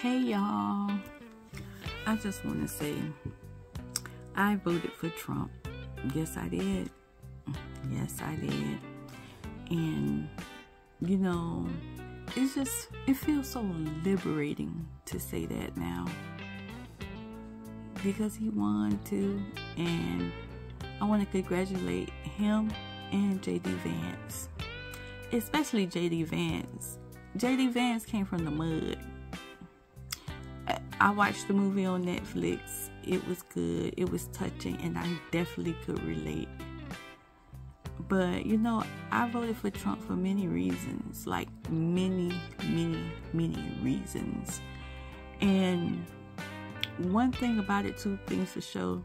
Hey y'all, I just want to say I voted for Trump. Yes, I did. Yes, I did. And you know, it feels so liberating to say that now, because he won too. And I want to congratulate him and JD Vance, especially JD Vance. JD Vance came from the mud. I watched the movie on Netflix. It was good. It was touching, and I definitely could relate. But you know, I voted for Trump for many reasons, like many reasons. And one thing about it, two things for sure.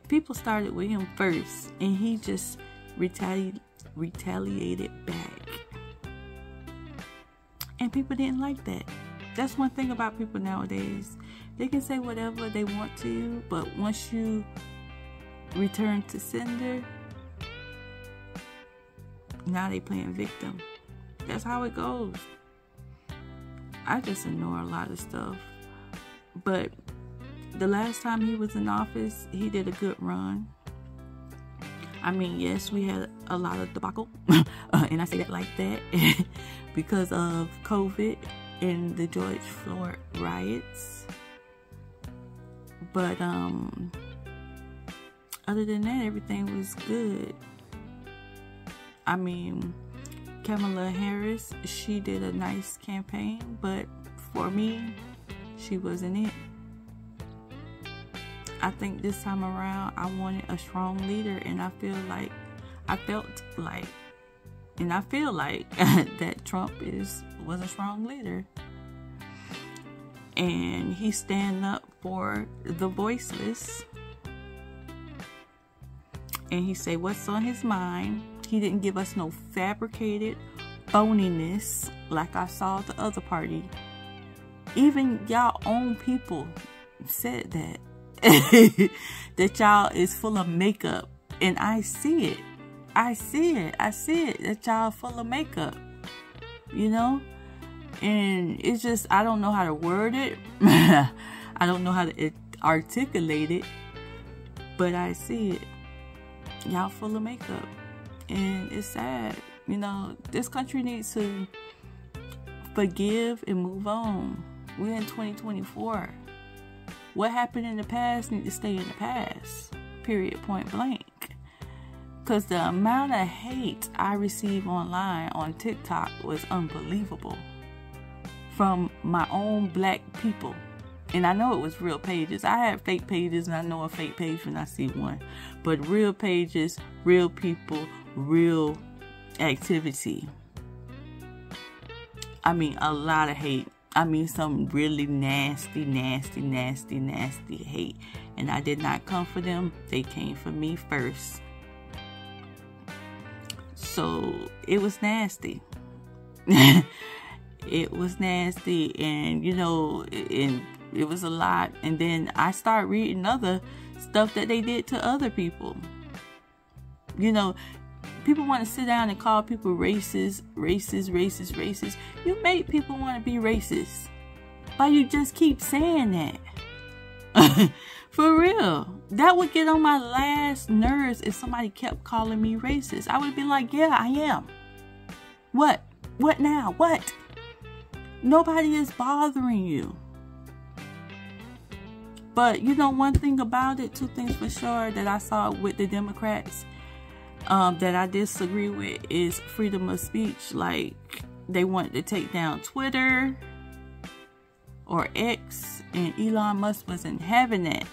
People started with him first, and he just retaliated back. And people didn't like that. That's one thing about people nowadays. They can say whatever they want to you, but once you return to sender, now they playing victim. That's how it goes. I just ignore a lot of stuff. But the last time he was in office, he did a good run. I mean, yes, we had a lot of debacle, and I say that like that, because of COVID and the George Floyd riots. But other than that, everything was good. I mean, Kamala Harris, she did a nice campaign, but for me, she wasn't it. I think this time around, I wanted a strong leader, and I felt like that Trump was a strong leader. And he stand up for the voiceless. And he say what's on his mind. He didn't give us no fabricated phoniness like I saw the other party. Even y'all own people said that. That y'all is full of makeup, and I see it that y'all full of makeup, you know. And it's just, I don't know how to word it. I don't know how to articulate it, but I see it. Y'all full of makeup, and it's sad. You know, this country needs to forgive and move on. We're in 2024. What happened in the past needs to stay in the past. Period, point blank. Because the amount of hate I received online on TikTok was unbelievable. From my own black people. And I know it was real pages. I have fake pages, and I know a fake page when I see one. But real pages, real people, real activity. I mean, a lot of hate. I mean, some really nasty hate. And I did not come for them. They came for me first. So, it was nasty. It was nasty. And, you know, it was a lot. And then I started reading other stuff that they did to other people. You know, people want to sit down and call people racist. You make people want to be racist. But you just keep saying that. For real. That would get on my last nerves if somebody kept calling me racist. I would be like, yeah, I am. What? What now? What? Nobody is bothering you. But, you know, one thing about it, two things for sure that I saw with the Democrats, that I disagree with, is freedom of speech. Like, they wanted to take down Twitter or X, and Elon Musk wasn't having that.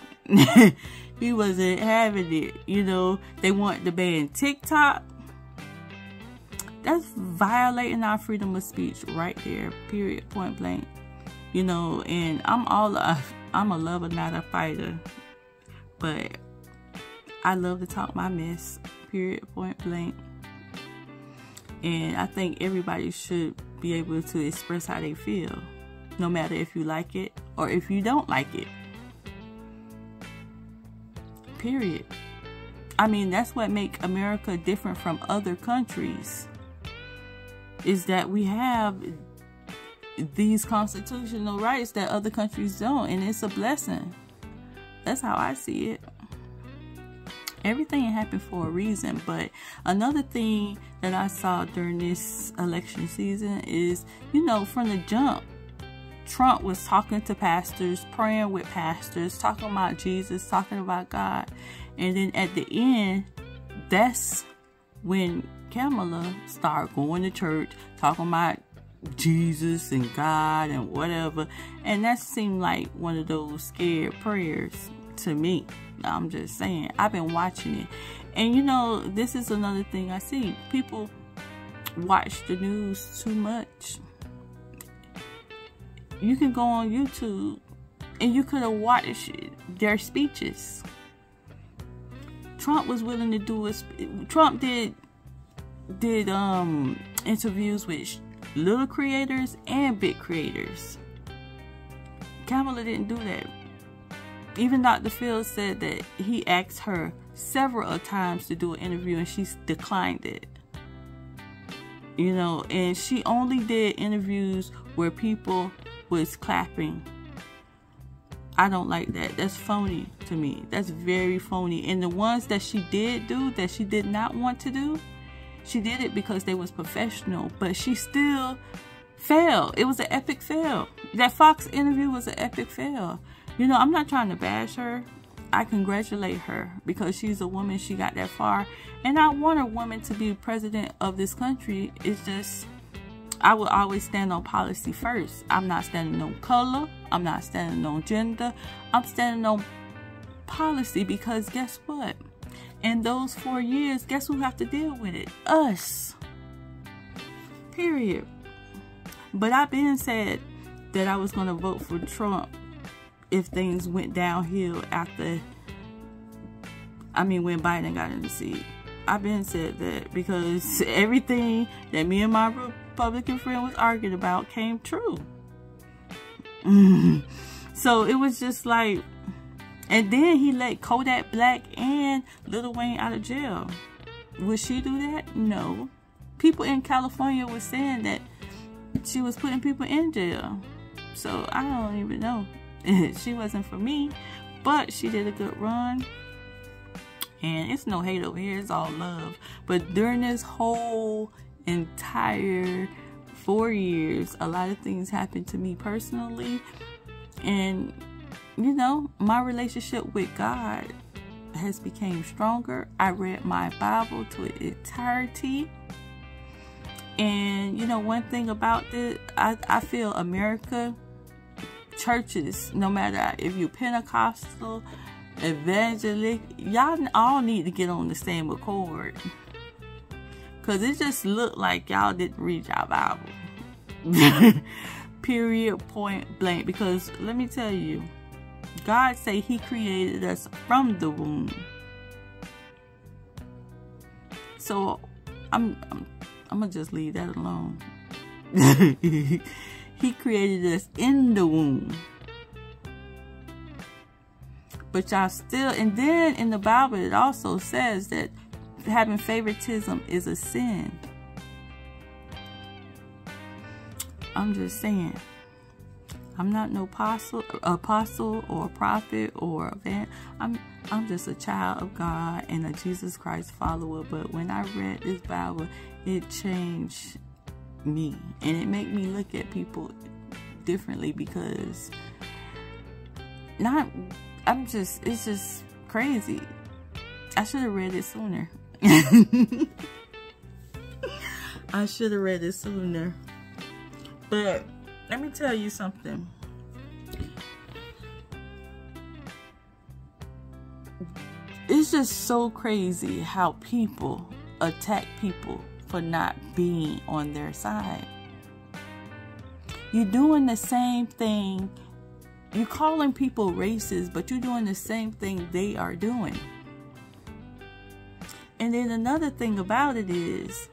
He wasn't having it. You know, they wanted to ban TikTok. That's violating our freedom of speech right there. Period, point blank. You know, and I'm a lover, not a fighter. But I love to talk my mess. Period, point blank. And I think everybody should be able to express how they feel, no matter if you like it or if you don't like it. Period. I mean, that's what makes America different from other countries. Is that we have these constitutional rights that other countries don't, and it's a blessing. That's how I see it. Everything happened for a reason. But another thing that I saw during this election season is, you know, from the jump, Trump was talking to pastors, praying with pastors, talking about Jesus, talking about God. And then at the end, that's when Kamala started going to church, talking about Jesus and God and whatever. And that seemed like one of those scared prayers to me. I'm just saying, I've been watching it. And you know, this is another thing I see. People watch the news too much. You can go on YouTube and you could have watched their speeches. Trump was willing to do it. Trump did interviews with little creators and big creators. Kamala didn't do that. Even Dr. Phil said that he asked her several times to do an interview and she declined it. You know, and she only did interviews where people was clapping. I don't like that. That's phony to me. That's very phony. And the ones that she did do, that she did not want to do, she did it because they was professional, but she still failed. It was an epic fail. That Fox interview was an epic fail. You know, I'm not trying to bash her. I congratulate her because she's a woman. She got that far. And I want a woman to be president of this country. It's just, I will always stand on policy first. I'm not standing on color. I'm not standing on gender. I'm standing on policy because guess what? In those 4 years, guess who have to deal with it? Us. Period. But I've been said that I was going to vote for Trump if things went downhill after, when Biden got in the seat. I've been said that because everything that me and my Republican friend was arguing about came true. So it was just like, and then he let Kodak Black and Lil Wayne out of jail. Would she do that? No. People in California were saying that she was putting people in jail. So I don't even know. She wasn't for me, but she did a good run. And it's no hate over here, it's all love. But during this whole entire 4 years, a lot of things happened to me personally. And, you know, my relationship with God has become stronger. I read my Bible to its entirety. And, you know, one thing about this, I feel America, churches, no matter if you're Pentecostal, evangelical, y'all all need to get on the same accord. Because it just looked like y'all didn't read your Bible. Period, point blank. Because let me tell you, God say he created us from the womb. So I'm gonna just leave that alone. He created us in the womb. But y'all still, and then in the Bible it also says that having favoritism is a sin. I'm just saying. I'm not no apostle or prophet or event. I'm just a child of God and a Jesus Christ follower. But when I read this Bible, it changed me, and it made me look at people differently because it's just crazy. I should have read it sooner. I should have read it sooner. But let me tell you something. It's just so crazy how people attack people for not being on their side. You're doing the same thing. You're calling people racist, but you're doing the same thing they are doing. And then another thing about it is,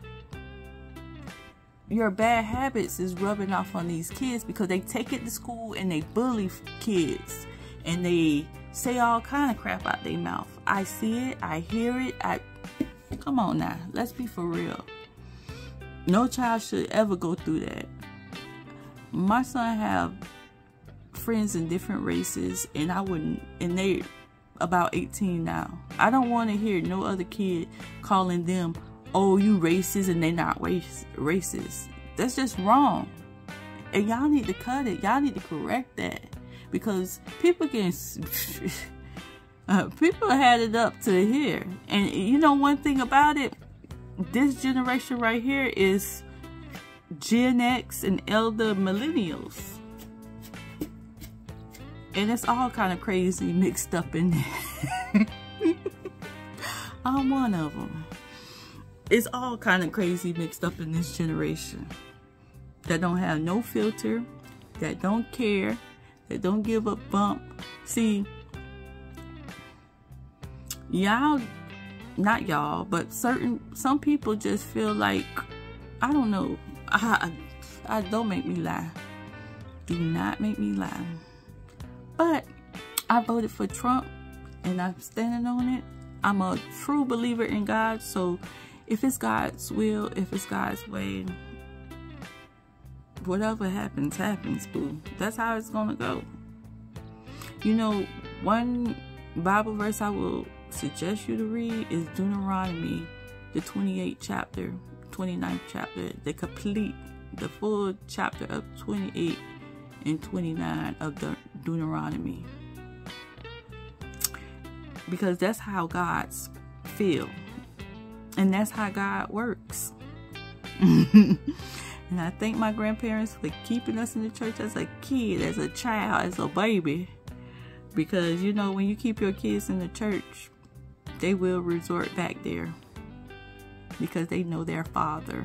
your bad habits is rubbing off on these kids because they take it to school and they bully kids. And they say all kind of crap out their mouth. I see it. I hear it. Come on now. Let's be for real. No child should ever go through that. my son have friends in different races, and and they about 18 now. I don't want to hear no other kid calling them, oh, you racist, and they not racist. That's just wrong. And y'all need to cut it. Y'all need to correct that, because people can people had it up to here. And you know one thing about it, this generation right here is Gen X and elder millennials, and it's all kind of crazy mixed up in there. I'm one of them. It's all kind of crazy mixed up in this generation that don't have no filter, that don't care, that don't give a bump. See, y'all, not y'all, but some people just feel like, I don't know, I don't make me lie. Do not make me lie. But I voted for Trump, and I'm standing on it. I'm a true believer in God, so if it's God's will, if it's God's way, whatever happens, happens, boo. That's how it's gonna go. You know, one Bible verse I will suggest you to read is Deuteronomy, the 29th chapter, the full chapter of 28 and 29 of the Deuteronomy, because that's how God's feel, and that's how God works. And I thank my grandparents for keeping us in the church as a kid, as a child, as a baby, because you know, when you keep your kids in the church, they will resort back there because they know their father,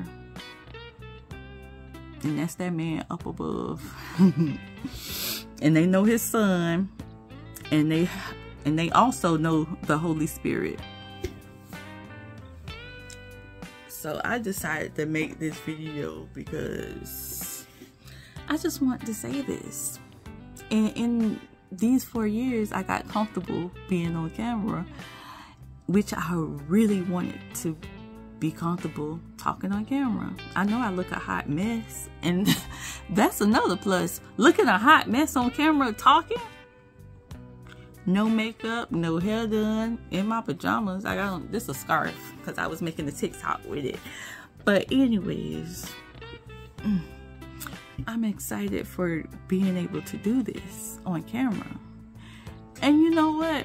and that's that man up above. And they know his son, and they also know the Holy Spirit. So I decided to make this video because I just want to say this. And in these 4 years, I got comfortable being on camera, which I really wanted to be comfortable talking on camera. I know I look a hot mess, and that's another plus. Looking a hot mess on camera talking. No makeup, no hair done, in my pajamas. I got on this a scarf because I was making a TikTok with it. But anyways, I'm excited for being able to do this on camera. And you know what?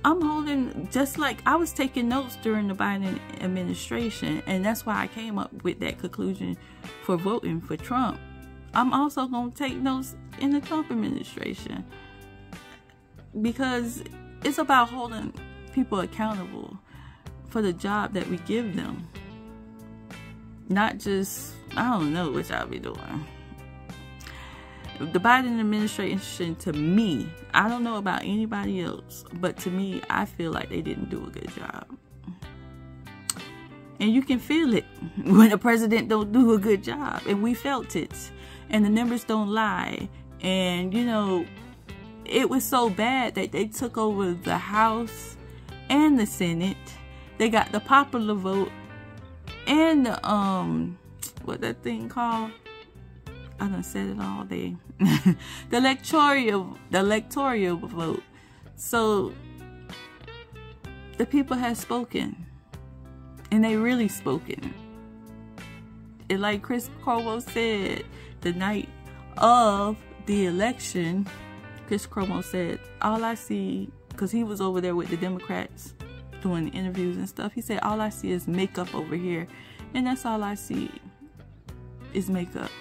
I'm holding, just like I was taking notes during the Biden administration, and that's why I came up with that conclusion for voting for Trump. I'm also going to take notes in the Trump administration, because it's about holding people accountable for the job that we give them. Not just, I don't know what y'all be doing. The Biden administration, to me, I don't know about anybody else, but to me, I feel like they didn't do a good job. And you can feel it when the president don't do a good job. And we felt it. And the numbers don't lie. And, you know, it was so bad that they took over the House and the Senate. They got the popular vote and the, what that thing called? I done said it all day. the electoral vote. So the people have spoken, and they really spoken. And like Chris Cuomo said the night of the election, Chris Cuomo said, all I see, because he was over there with the Democrats doing the interviews and stuff, he said, all I see is makeup over here, and that's all I see is makeup.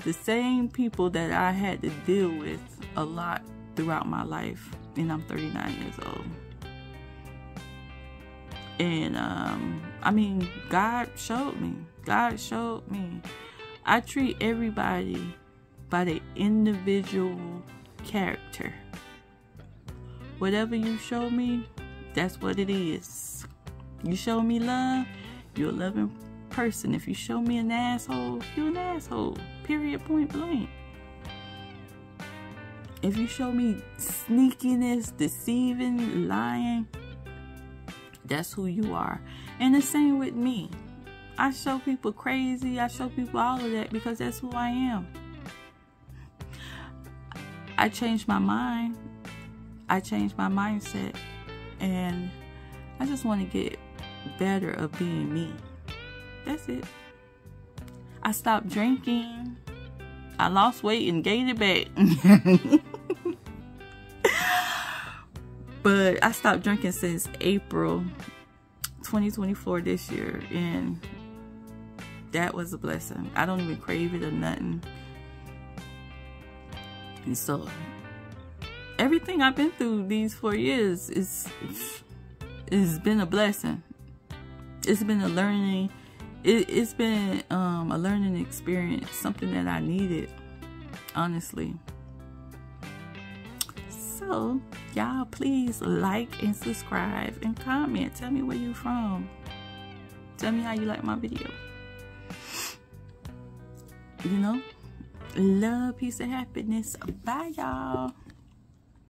The same people that I had to deal with a lot throughout my life, and I'm 39 years old. And I mean, God showed me. God showed me. I treat everybody by their individual character. Whatever you show me, that's what it is. You show me love, you're a loving person. If you show me an asshole, you're an asshole. Period, point blank. If you show me sneakiness, deceiving, lying, that's who you are. And the same with me. I show people crazy. I show people all of that because that's who I am. I changed my mind. I changed my mindset. And I just want to get better of being me. That's it. I stopped drinking. I lost weight and gained it back. But I stopped drinking since April 2024 this year. And that was a blessing. I don't even crave it or nothing. And so everything I've been through these 4 years it's been a blessing. It's been a learning. It's been a learning experience, something that I needed, honestly. So, y'all, please like and subscribe and comment. Tell me where you from. Tell me how you like my video. You know, love, peace, and happiness. Bye, y'all.